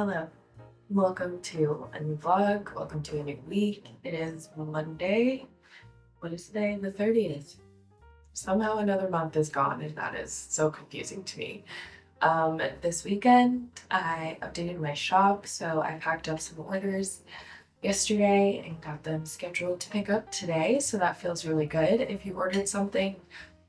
Hello, welcome to a new vlog, welcome to a new week. It is Monday. What is today? The 30th. Somehow another month is gone and that is so confusing to me. This weekend I updated my shop, so I packed up some orders yesterday and got them scheduled to pick up today, so that feels really good. If you ordered something,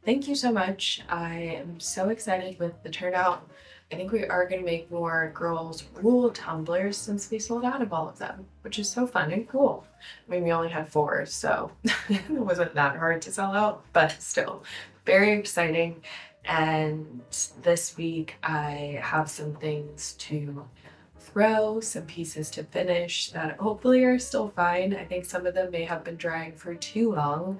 thank you so much. I am so excited with the turnout. I think we are going to make more girls' rule tumblers since we sold out of all of them, which is so fun and cool. I mean, we only had 4, so it wasn't that hard to sell out, but still very exciting. And this week I have some things to throw, some pieces to finish that hopefully are still fine. I think some of them may have been drying for too long.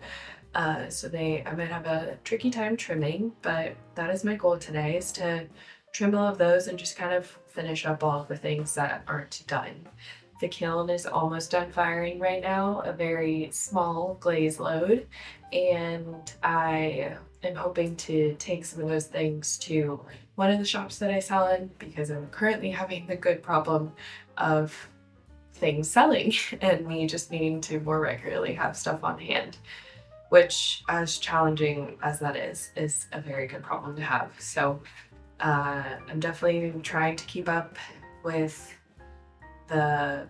So I might have a tricky time trimming, but that is my goal today, is to trim all of those and just kind of finish up all of the things that aren't done. The kiln is almost done firing right now, a very small glaze load, and I am hoping to take some of those things to one of the shops that I sell in, because I'm currently having the good problem of things selling and me just needing to more regularly have stuff on hand, which, as challenging as that is a very good problem to have. So I'm definitely trying to keep up with the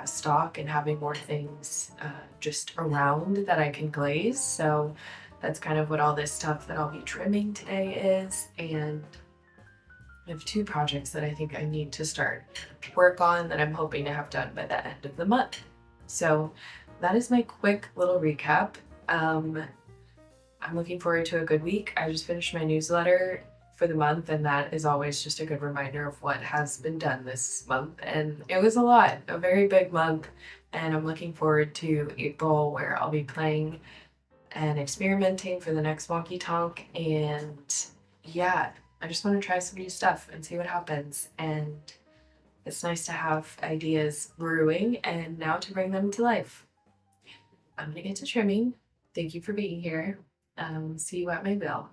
stock and having more things just around that I can glaze. So that's kind of what all this stuff that I'll be trimming today is. And I have 2 projects that I think I need to start work on that I'm hoping to have done by the end of the month. So that is my quick little recap. I'm looking forward to a good week. I just finished my newsletter for the month, and that is always just a good reminder of what has been done this month. And it was a very big month, and I'm looking forward to April, where I'll be playing and experimenting for the next wonky tonk. And yeah, I just want to try some new stuff and see what happens. And it's nice to have ideas brewing and now to bring them to life. I'm gonna get to trimming. Thank you for being here. See you at my bill.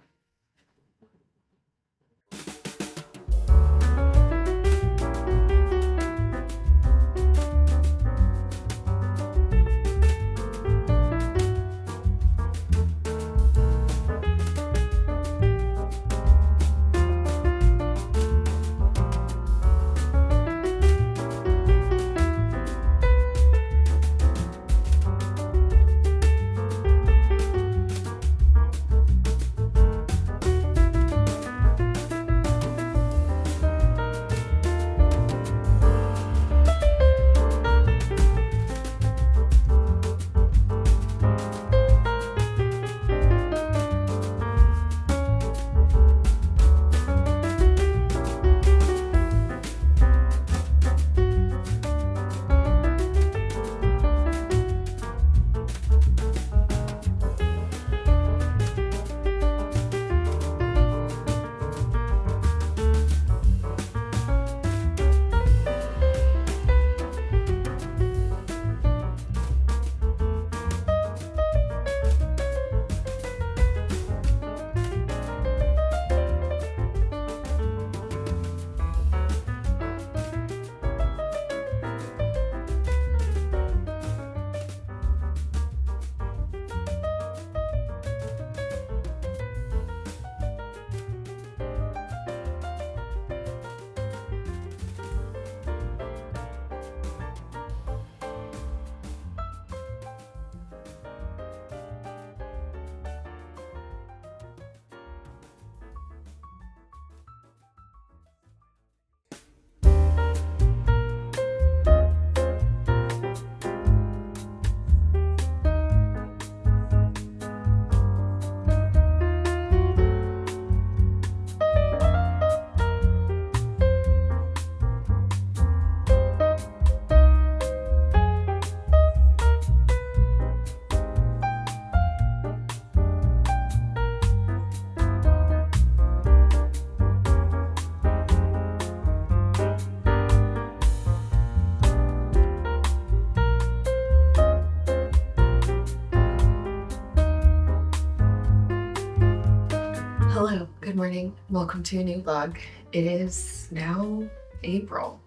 Hello, good morning. Welcome to a new vlog. It is now April.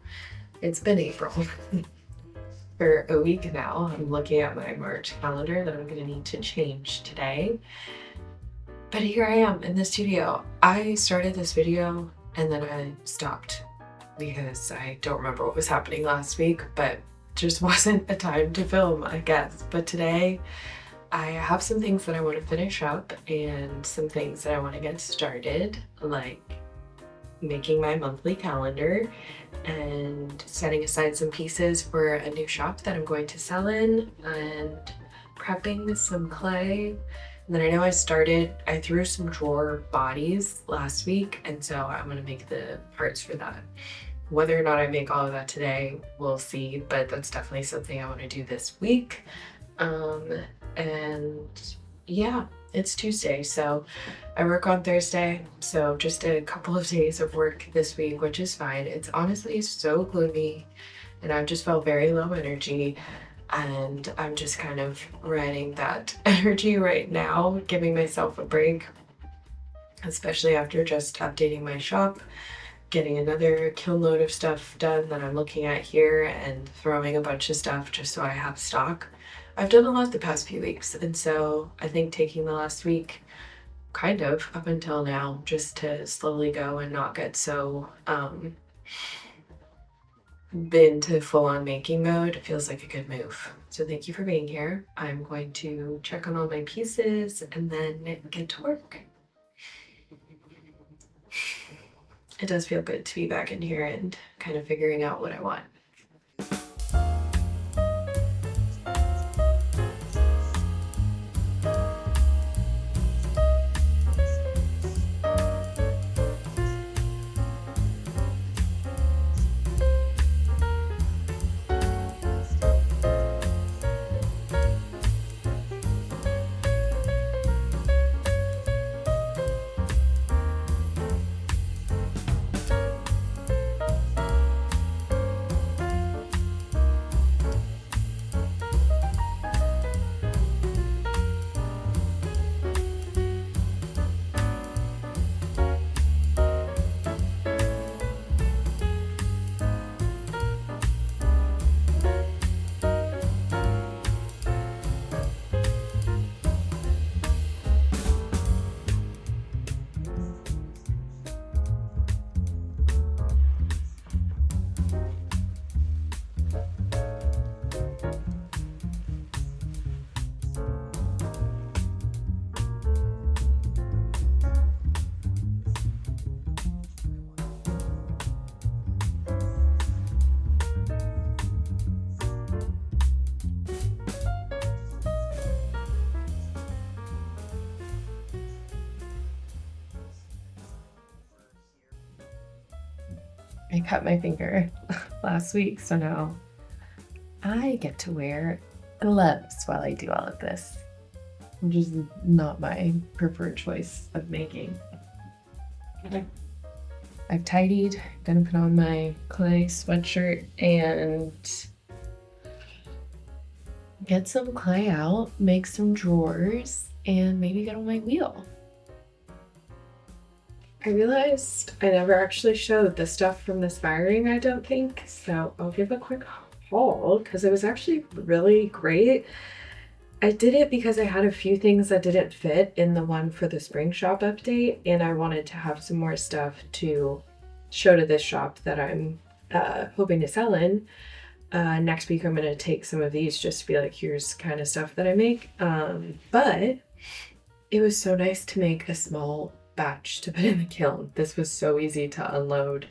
It's been April for a week now. I'm looking at my March calendar that I'm gonna need to change today. But here I am in the studio. I started this video and then I stopped because I don't remember what was happening last week, but just wasn't a time to film, I guess. But today I have some things that I want to finish up and some things that I want to get started, like making my monthly calendar and setting aside some pieces for a new shop that I'm going to sell in and prepping some clay. And then I know I threw some drawer bodies last week, and so I'm going to make the parts for that. Whether or not I make all of that today, we'll see, but that's definitely something I want to do this week. And yeah, it's Tuesday, so I work on Thursday, so just a couple of days of work this week, which is fine. It's honestly so gloomy, and I've just felt very low energy, and I'm just kind of riding that energy right now, giving myself a break, especially after just updating my shop, getting another kiln load of stuff done that I'm looking at here, and throwing a bunch of stuff just so I have stock. I've done a lot the past few weeks, and so I think taking the last week, kind of up until now, just to slowly go and not get so into full-on making mode feels like a good move. So thank you for being here. I'm going to check on all my pieces and then get to work. It does feel good to be back in here and kind of figuring out what I want. I cut my finger last week, so now I get to wear gloves while I do all of this, which is not my preferred choice of making. I've tidied, gonna put on my clay sweatshirt and get some clay out, make some drawers, and maybe get on my wheel. I realized I never actually showed the stuff from this wiring, I don't think, so I'll give a quick haul because it was actually really great. I did it because I had a few things that didn't fit in the one for the spring shop update, and I wanted to have some more stuff to show to this shop that I'm hoping to sell in. Next week I'm going to take some of these just to be like, here's kind of stuff that I make. But it was so nice to make a small batch to put in the kiln. This was so easy to unload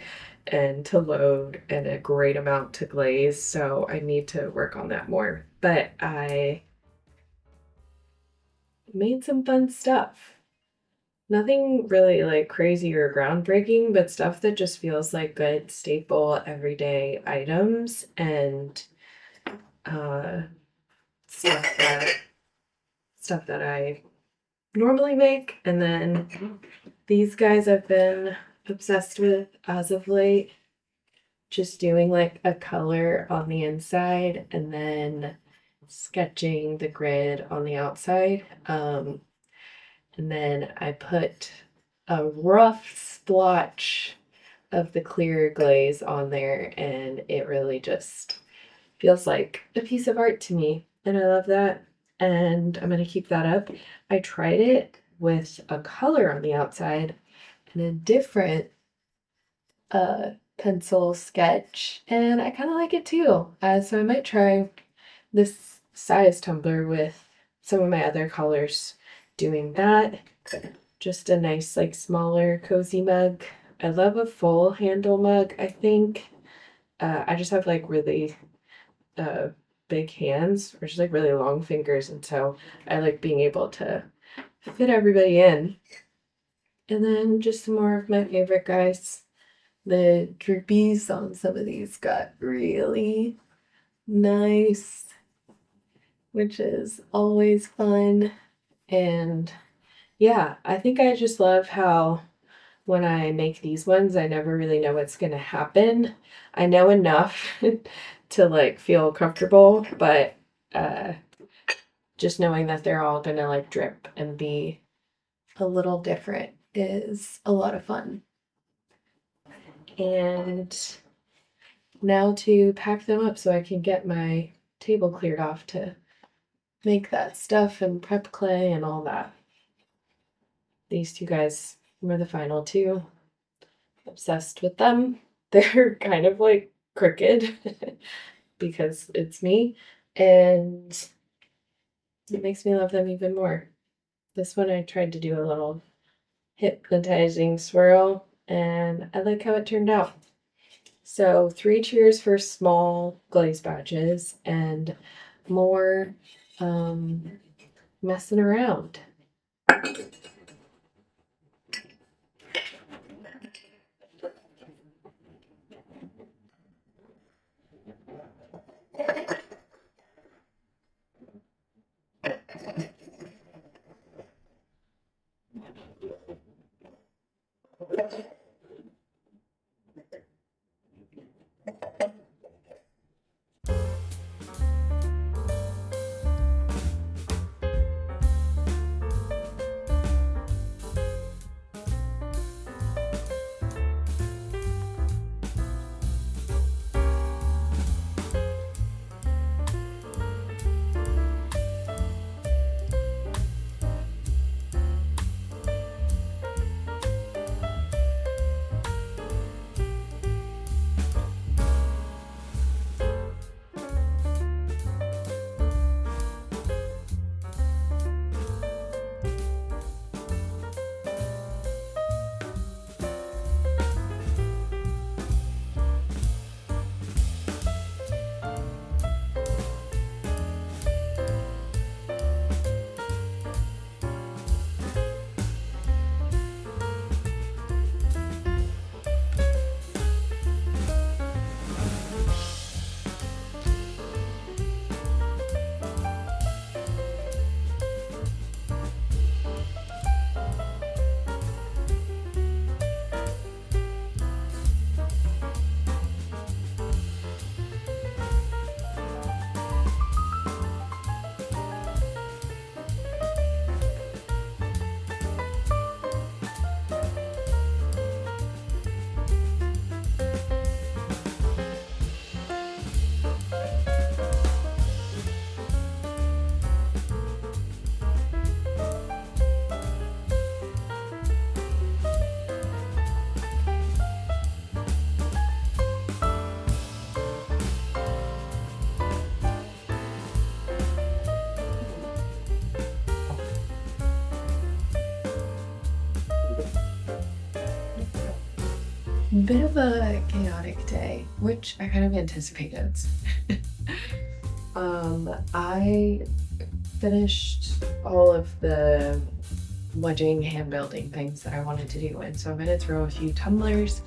and to load and a great amount to glaze, so I need to work on that more. But I made some fun stuff. Nothing really like crazy or groundbreaking, but stuff that just feels like good staple everyday items and stuff that I normally make. And then these guys I've been obsessed with as of late, just doing like a color on the inside and then sketching the grid on the outside. And then I put a rough splotch of the clear glaze on there, and it really just feels like a piece of art to me, and I love that. And I'm gonna keep that up. I tried it with a color on the outside and a different pencil sketch, and I kind of like it too. So I might try this size tumbler with some of my other colors doing that. Just a nice, like, smaller, cozy mug. I love a full handle mug, I think. I just have like really uh, big hands, or just like really long fingers, and so I like being able to fit everybody in. And then just some more of my favorite guys. The droopies on some of these got really nice, which is always fun. And yeah, I think I just love how when I make these ones, I never really know what's going to happen. I know enough to like feel comfortable, but uh, just knowing that they're all going to like drip and be a little different is a lot of fun. And now to pack them up so I can get my table cleared off to make that stuff and prep clay and all that. These two guys were the final two. Obsessed with them. They're kind of like crooked because it's me, and it makes me love them even more. This one I tried to do a little hypnotizing swirl, and I like how it turned out. So 3 cheers for small glaze batches and more messing around. Bit of a chaotic day, which I kind of anticipated. I finished all of the wedging hand building things that I wanted to do, and so I'm gonna throw a few tumblers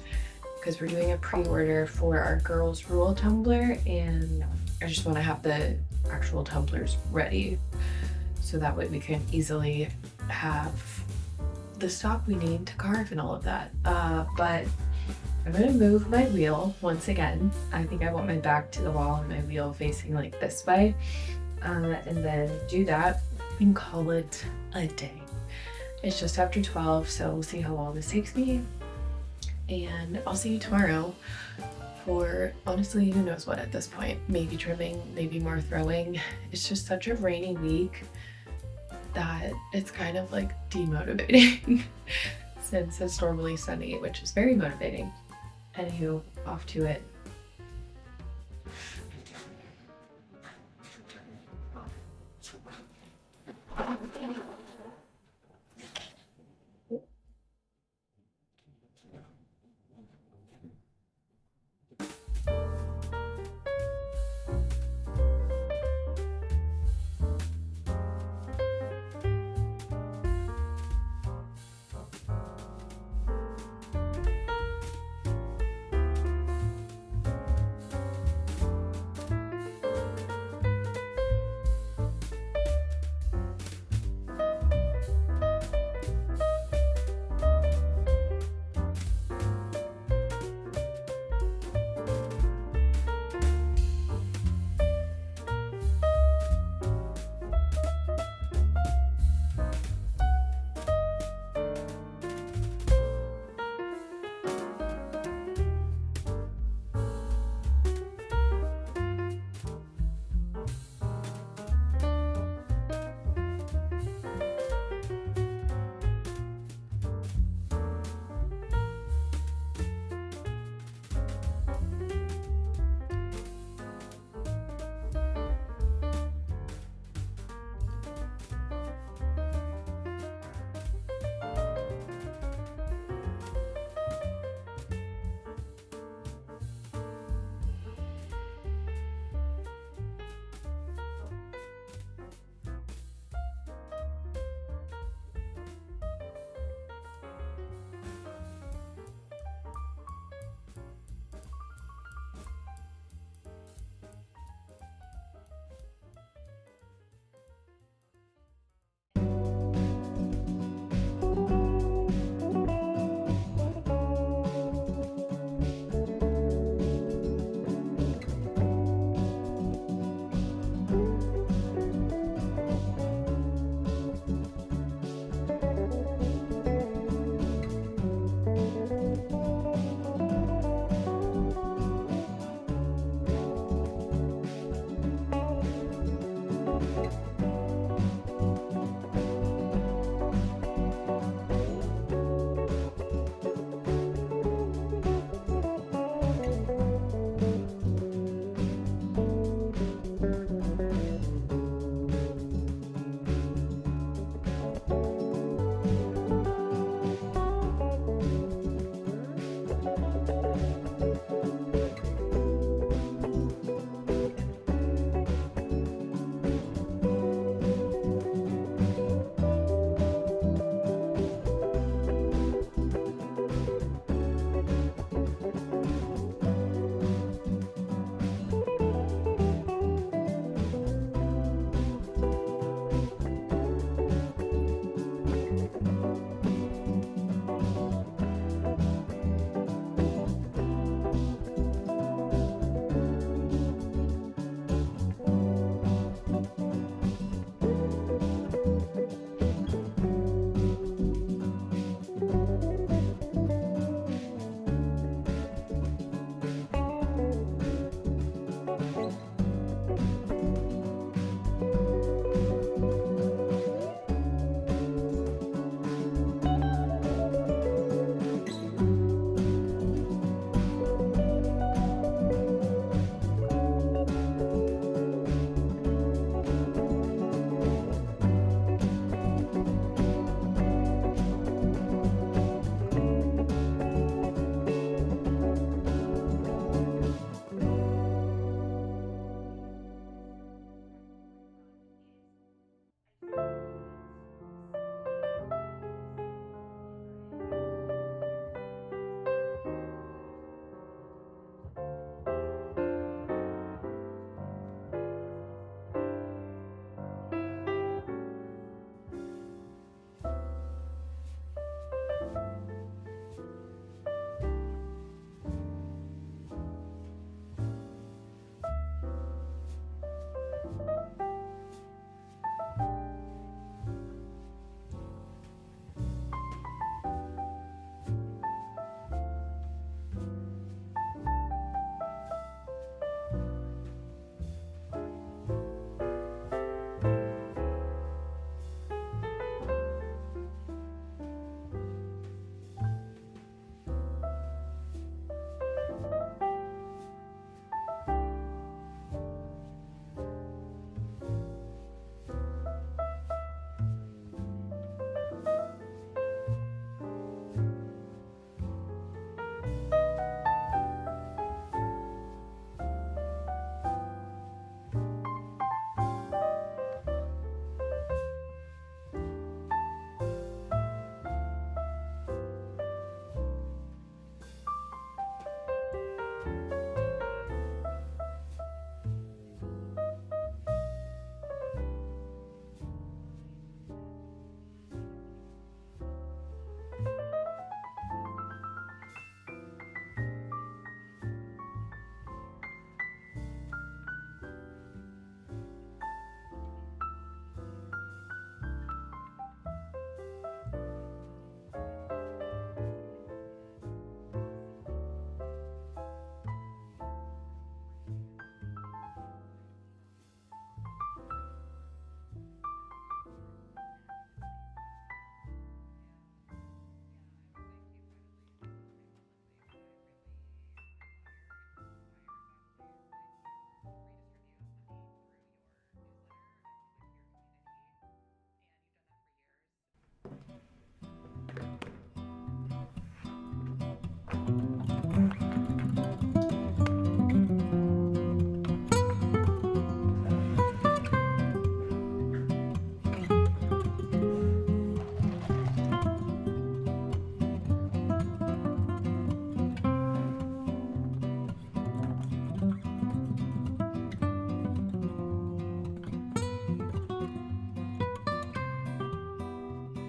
because we're doing a pre-order for our girls rule tumbler, and I just want to have the actual tumblers ready so that way we can easily have the stock we need to carve and all of that. But I'm gonna move my wheel once again. I think I want my back to the wall and my wheel facing like this way. And then do that and call it a day. It's just after 12, so we'll see how long this takes me. and I'll see you tomorrow for, honestly, who knows what at this point. Maybe trimming, maybe more throwing. It's just such a rainy week that it's kind of like demotivating since it's normally sunny, which is very motivating. Anywho, off to it.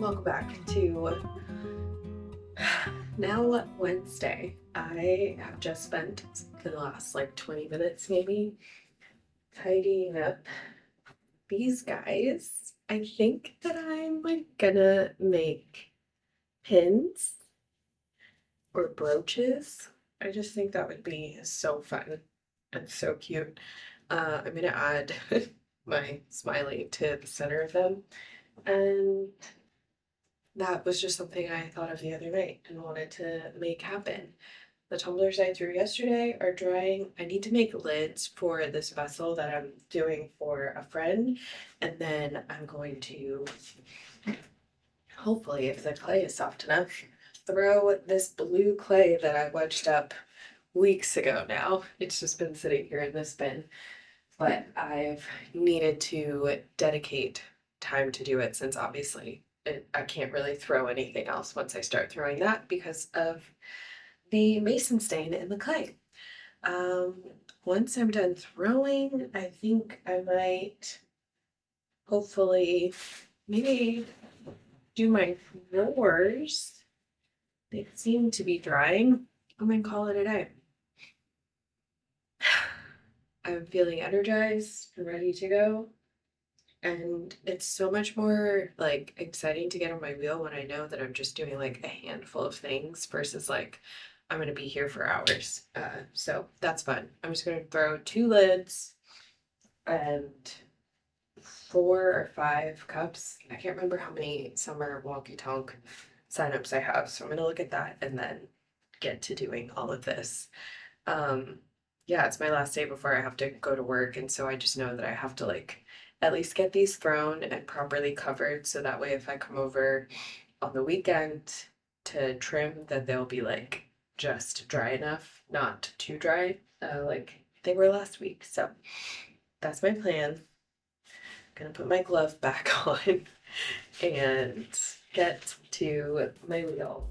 Welcome back to now Wednesday. I have just spent the last like 20 minutes maybe tidying up these guys. I think that I'm like gonna make pins or brooches. I just think that would be so fun and so cute. I'm gonna add my smiley to the center of them, and that was just something I thought of the other night and wanted to make happen. The tumblers I threw yesterday are drying. I need to make lids for this vessel that I'm doing for a friend, and then I'm going to, hopefully, if the clay is soft enough, throw this blue clay that I wedged up weeks ago now. It's just been sitting here in this bin, but I've needed to dedicate time to do it since obviously I can't really throw anything else once I start throwing that because of the mason stain in the clay. Once I'm done throwing, I think I might hopefully maybe do my drawers. They seem to be drying. I'm gonna call it a day. I'm feeling energized and ready to go. And it's so much more like exciting to get on my wheel when I know that I'm just doing like a handful of things versus like I'm gonna be here for hours. So that's fun. I'm just gonna throw 2 lids and 4 or 5 cups. I can't remember how many summer wonky tonk signups I have, so I'm gonna look at that and then get to doing all of this. Yeah, it's my last day before I have to go to work, and so I just know that I have to like at least get these thrown and properly covered so that way if I come over on the weekend to trim that they'll be like just dry enough, not too dry, like they were last week. So that's my plan. Gonna put my glove back on and get to my wheel.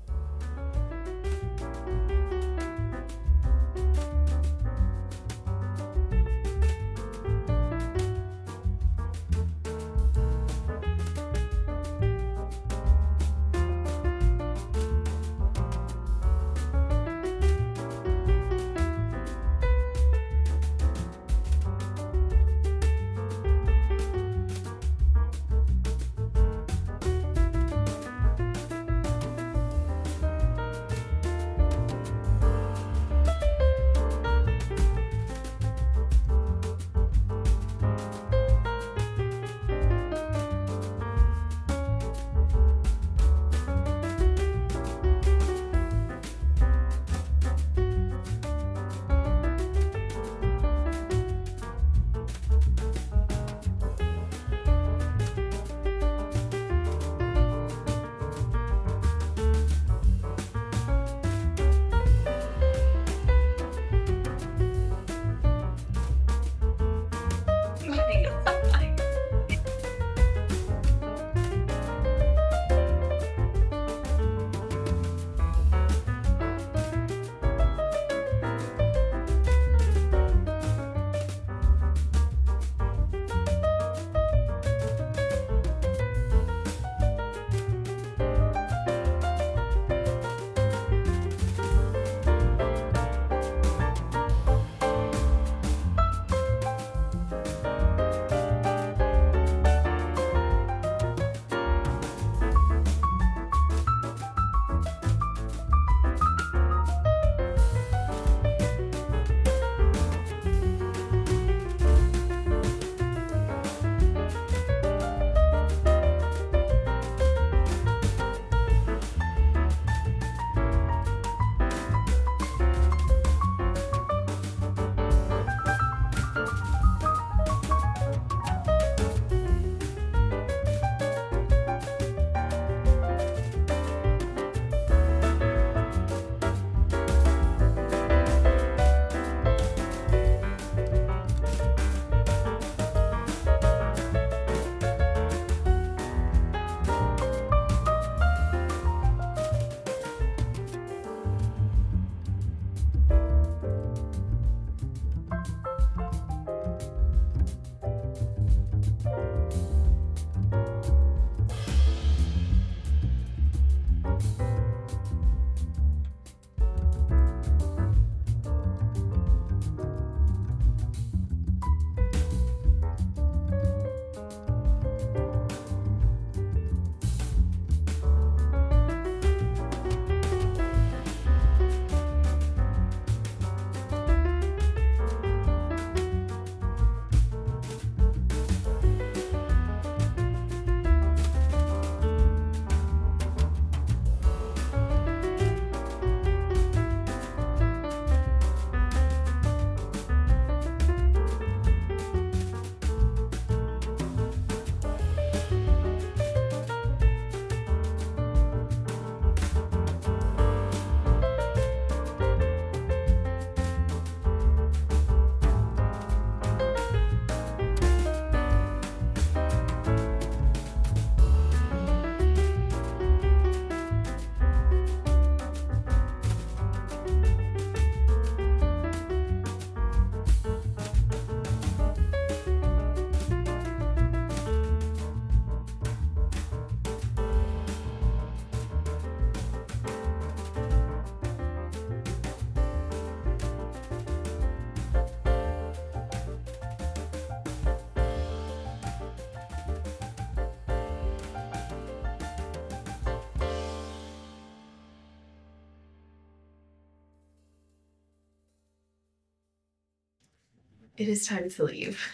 it is time to leave.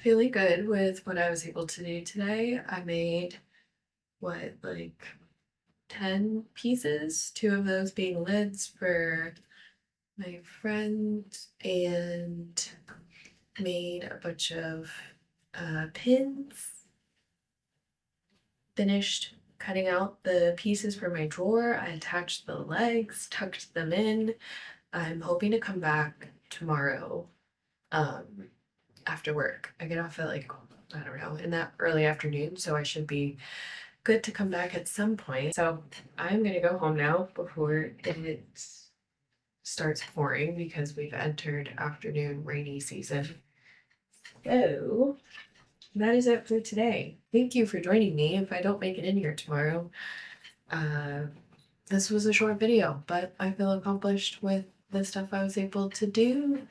Feeling good with what I was able to do today. I made like 10 pieces, 2 of those being lids for my friend, and made a bunch of pins. Finished cutting out the pieces for my drawer. I attached the legs, tucked them in. I'm hoping to come back tomorrow after work. I get off at like, I don't know, in that early afternoon, so I should be good to come back at some point. So I'm gonna go home now before it starts pouring because we've entered afternoon rainy season. So that is it for today. Thank you for joining me. If I don't make it in here tomorrow, this was a short video, but I feel accomplished with the stuff I was able to do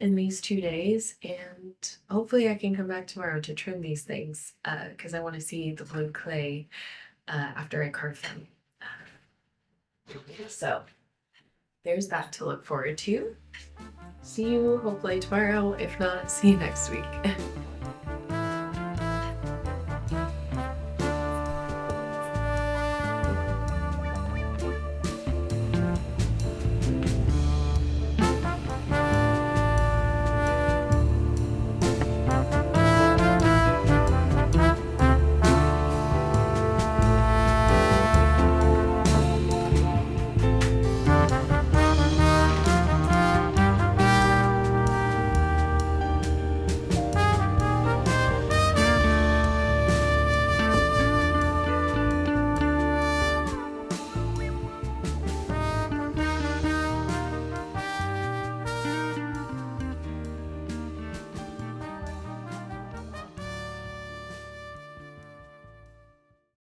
in these 2 days, and hopefully I can come back tomorrow to trim these things because I want to see the blue clay after I carve them. So there's that to look forward to. See you hopefully tomorrow. If not, see you next week.